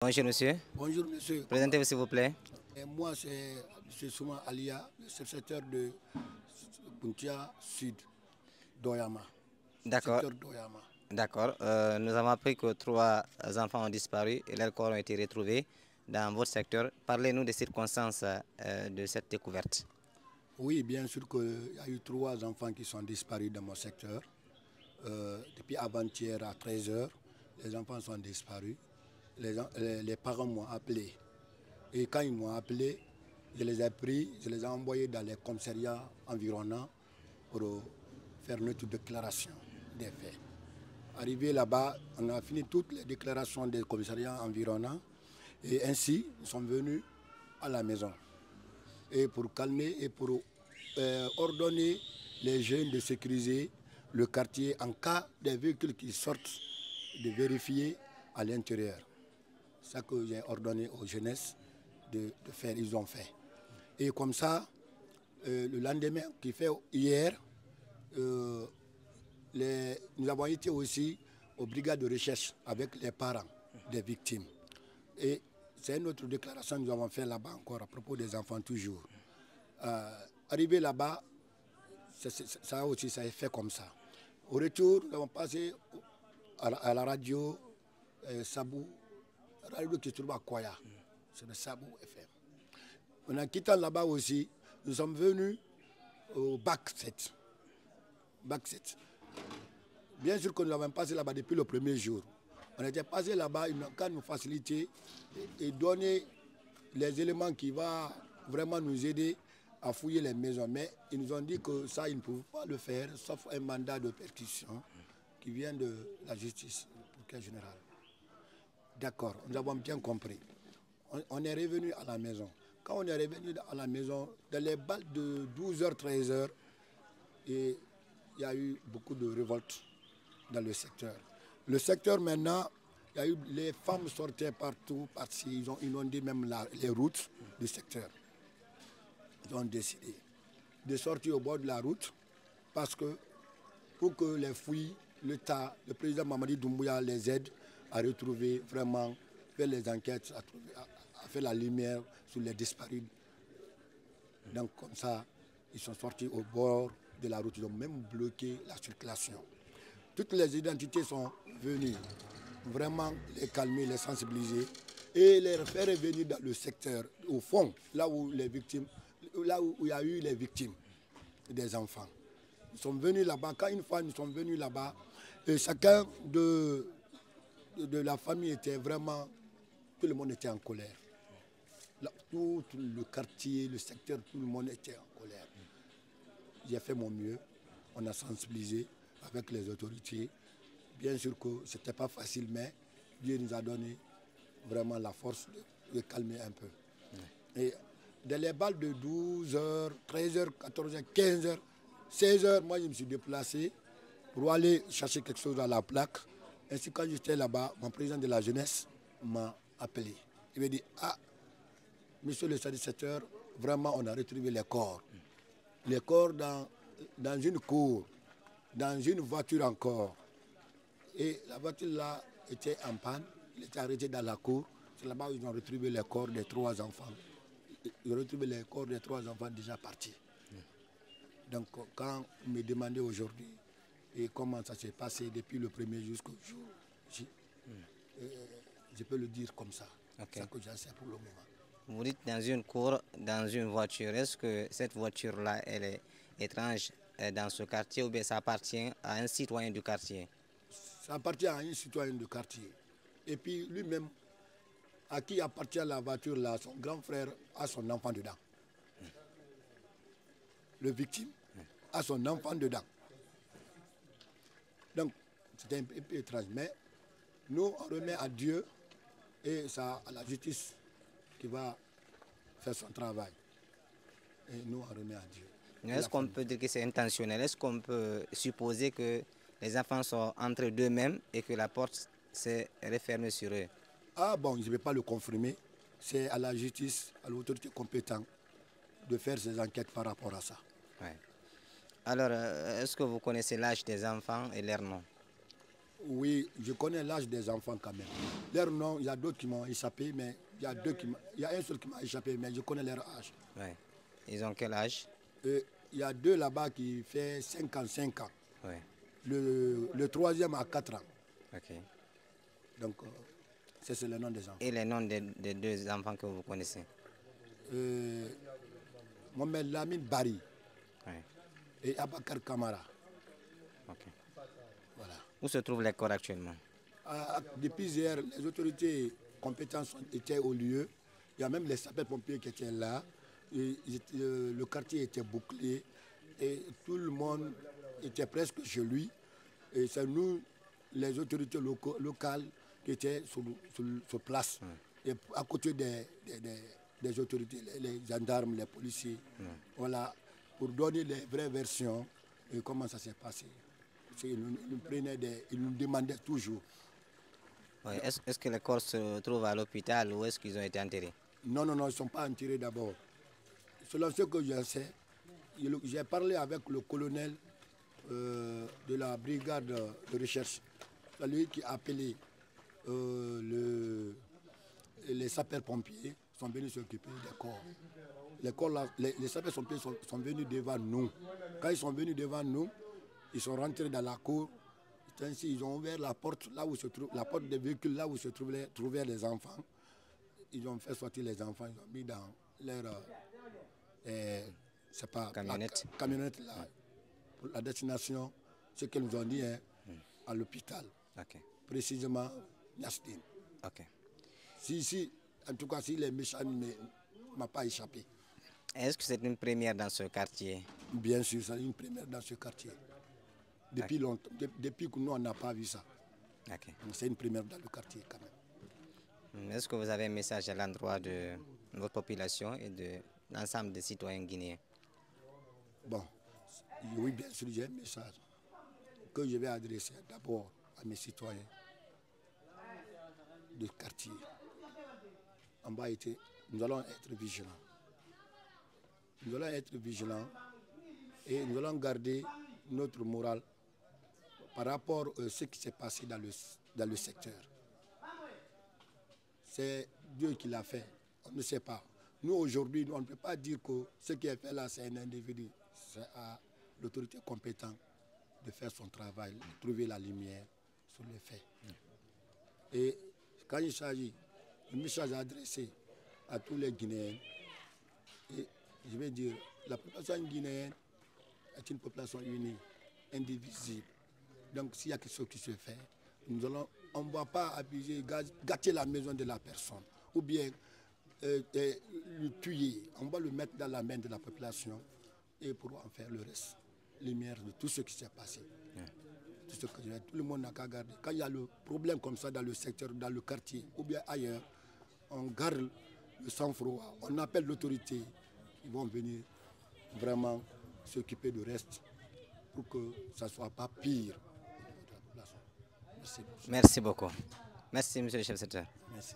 Bonjour monsieur. Bonjour monsieur. Présentez-vous s'il vous plaît. Et moi c'est M. Souma Alia, le secrétaire de Puntia Sud d'Oyama. D'accord. Secteur d'Oyama. D'accord. Nous avons appris que 3 enfants ont disparu et leurs corps ont été retrouvés dans votre secteur. Parlez-nous des circonstances de cette découverte. Oui, bien sûr qu'il y a eu 3 enfants qui sont disparus dans mon secteur. Depuis avant-hier à 13 h, les enfants sont disparus. Les parents m'ont appelé. Et quand ils m'ont appelé, je les ai pris, je les ai envoyés dans les commissariats environnants pour faire notre déclaration des faits. Arrivé là-bas, on a fini toutes les déclarations des commissariats environnants et ainsi nous sommes venus à la maison. Et pour calmer et pour ordonner les jeunes de sécuriser le quartier en cas des véhicules qui sortent, de vérifier à l'intérieur. C'est ça que j'ai ordonné aux jeunesses de faire, ils ont fait. Et comme ça, le lendemain, qui fait hier, nous avons été aussi aux brigades de recherche avec les parents des victimes. Et c'est une autre déclaration que nous avons fait là-bas encore à propos des enfants toujours. Arrivé là-bas, ça aussi, ça est fait comme ça. Au retour, nous avons passé à la radio Sabou, radio qui se trouve à Koya, c'est le Sabou FM. En quittant là-bas aussi, nous sommes venus au Bac 7. Bac 7. Bien sûr que nous avons passé là-bas depuis le premier jour. On était passé là-bas, ils n'ont qu'à nous faciliter et donner les éléments qui vont vraiment nous aider à fouiller les maisons. Mais ils nous ont dit que ça, ils ne pouvaient pas le faire, sauf un mandat de perquisition qui vient de la justice, pour quel général. D'accord, nous avons bien compris. On est revenu à la maison. Quand on est revenu à la maison, dans les balles de 12 h, 13 h, il y a eu beaucoup de révoltes dans le secteur. Le secteur maintenant, il y a eu, les femmes sortaient partout, parce qu'ils ont inondé même les routes du secteur. Ils ont décidé de sortir au bord de la route parce que pour que les fouilles, l'État, le président Mamadi Doumbouya les aide à retrouver vraiment, faire les enquêtes, à faire la lumière sur les disparus. Donc comme ça, ils sont sortis au bord de la route, ils ont même bloqué la circulation. Toutes les identités sont venues vraiment les calmer, les sensibiliser et les faire revenir dans le secteur, au fond, là où les victimes, là où il y a eu les victimes des enfants. Nous sommes venus là-bas, quand une fois nous sommes venus là-bas, chacun de la famille était vraiment, tout le monde était en colère. Là, tout le quartier, le secteur, tout le monde était en colère. J'ai fait mon mieux, on a sensibilisé avec les autorités. Bien sûr que ce n'était pas facile, mais Dieu nous a donné vraiment la force de calmer un peu. Et dans les balles de 12 h, 13 h, 14 h, 15 h, 16 h, moi je me suis déplacé pour aller chercher quelque chose à la plaque. Ainsi quand j'étais là-bas, mon président de la jeunesse m'a appelé. Il m'a dit, ah, monsieur le stabilisateur, vraiment on a retrouvé les corps. Les corps dans une cour, dans une voiture encore. Et la voiture là était en panne, il était arrêté dans la cour. C'est là-bas où ils ont retrouvé les corps des 3 enfants. Ils ont retrouvé les corps des 3 enfants déjà partis. Donc quand on me demandait aujourd'hui et comment ça s'est passé depuis le premier jusqu'au jour, je peux le dire comme ça. Okay. C'est ça que j'en sais pour le moment. Vous dites dans une cour, dans une voiture. Est-ce que cette voiture-là, elle est étrange dans ce quartier ou bien ça appartient à un citoyen du quartier? Ça appartient à un citoyen du quartier. Et puis lui-même, à qui appartient la voiture là, son grand frère a son enfant dedans. Le victime a son enfant dedans. Donc, c'est un peu étrange. Mais nous, on remet à Dieu et ça à la justice qui va faire son travail. Et nous, on remet à Dieu. Est-ce qu'on peut dire que c'est intentionnel? Est-ce qu'on peut supposer que les enfants sont entre d'eux-mêmes et que la porte s'est refermée sur eux? Ah bon, je ne vais pas le confirmer. C'est à la justice, à l'autorité compétente de faire ces enquêtes par rapport à ça. Ouais. Alors, est-ce que vous connaissez l'âge des enfants et leur nom? Oui, je connais l'âge des enfants quand même. Leur nom, il y a d'autres qui m'ont échappé, mais il y a un seul qui m'a échappé, mais je connais leur âge. Ouais. Ils ont quel âge? Il y a deux là-bas qui fait 55 ans. Ouais. Le troisième a 4 ans. Ok. Donc, c'est le nom des enfants. Et les noms des deux enfants que vous connaissez? Mohamed Lamine Bari Ouais. et Abakar Kamara. Ok. Voilà. Où se trouve l'école actuellement? Depuis hier, les autorités compétentes étaient au lieu. Il y a même les sapeurs-pompiers qui étaient là. Le quartier était bouclé et tout le monde était presque chez lui. Et c'est nous, les autorités locales, qui étaient sur place. Et à côté des autorités, les gendarmes, les policiers. Voilà, pour donner les vraies versions et comment ça s'est passé. Ils nous demandaient toujours. Ouais. Est-ce que les corps se trouvent à l'hôpital ou est-ce qu'ils ont été enterrés? Non, ils ne sont pas enterrés d'abord. Selon ce que je sais, j'ai parlé avec le colonel de la brigade de recherche. C'est lui qui a appelé les sapeurs-pompiers, sont venus s'occuper des corps. Les sapeurs-pompiers sont venus devant nous. Quand ils sont venus devant nous, ils sont rentrés dans la cour. Ainsi, ils ont ouvert la porte, là où se trouve, la porte des véhicules, là où se trouvaient les enfants. Ils ont fait sortir les enfants, ils ont mis dans leur camionnette là, pour la destination, ce qu'ils nous ont dit à l'hôpital. Okay. Précisément, Yastin. Okay. En tout cas, si les méchants ne m'ont pas échappé. Est-ce que c'est une première dans ce quartier? Bien sûr, c'est une première dans ce quartier. Depuis longtemps, depuis que nous, on n'a pas vu ça. Okay. C'est une première dans le quartier quand même. Est-ce que vous avez un message à l'endroit de votre population et de l'ensemble des citoyens guinéens? Bon, oui, bien sûr, j'ai un message que je vais adresser d'abord à mes citoyens du quartier. Nous allons être vigilants. Nous allons être vigilants et nous allons garder notre morale par rapport à ce qui s'est passé dans le secteur. C'est Dieu qui l'a fait, on ne sait pas. Nous, aujourd'hui, on ne peut pas dire que ce qui est fait là, c'est un individu. C'est à l'autorité compétente de faire son travail, de trouver la lumière sur les faits. Et quand il s'agit d'un message adressé à tous les Guinéens, et je vais dire, la population guinéenne est une population unie, indivisible. Donc s'il y a quelque chose qui se fait, on ne va pas abuser, gâter la maison de la personne, ou bien le tuer. On va le mettre dans la main de la population et pour en faire le reste, lumière de tout ce qui s'est passé. Tout le monde n'a qu'à garder. Quand il y a le problème comme ça dans le secteur, dans le quartier ou bien ailleurs, on garde le sang-froid, on appelle l'autorité, ils vont venir vraiment s'occuper du reste pour que ça ne soit pas pire. Merci beaucoup. Merci, monsieur le chef secteur. Merci.